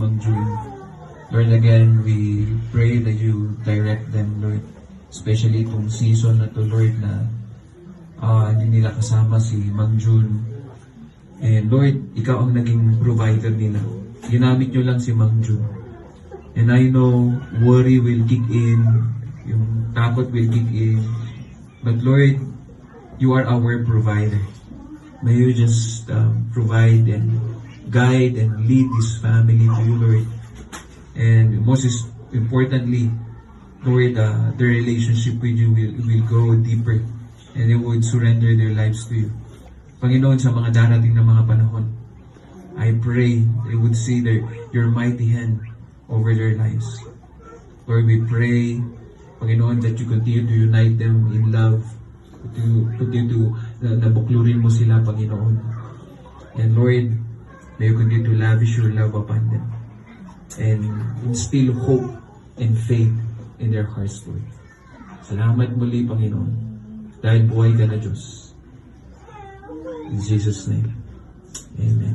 Mang June. Lord, again, we pray that you direct them, Lord. Especially itong season na to, Lord, na hindi nila kasama si Mang June. And Lord, ikaw ang naging provider nila. Ginamit nyo lang si Mang June. And I know worry will kick in, yung takot will kick in. But Lord, you are our provider. May you just provide and guide and lead this family to you, Lord. And most importantly, Lord, the relationship with you will go deeper and they would surrender their lives to you. Panginoon, sa mga darating na mga panahon, I pray they would see your mighty hand over their lives. Lord, we pray, Panginoon, that you continue to unite them in love, continue to nabuklurin mo sila, Panginoon. And Lord, may you continue to lavish your love upon them and instill hope and faith in their hearts, Lord. Salamat muli, Panginoon, dahil buhay ka na Diyos. In Jesus' name, Amen.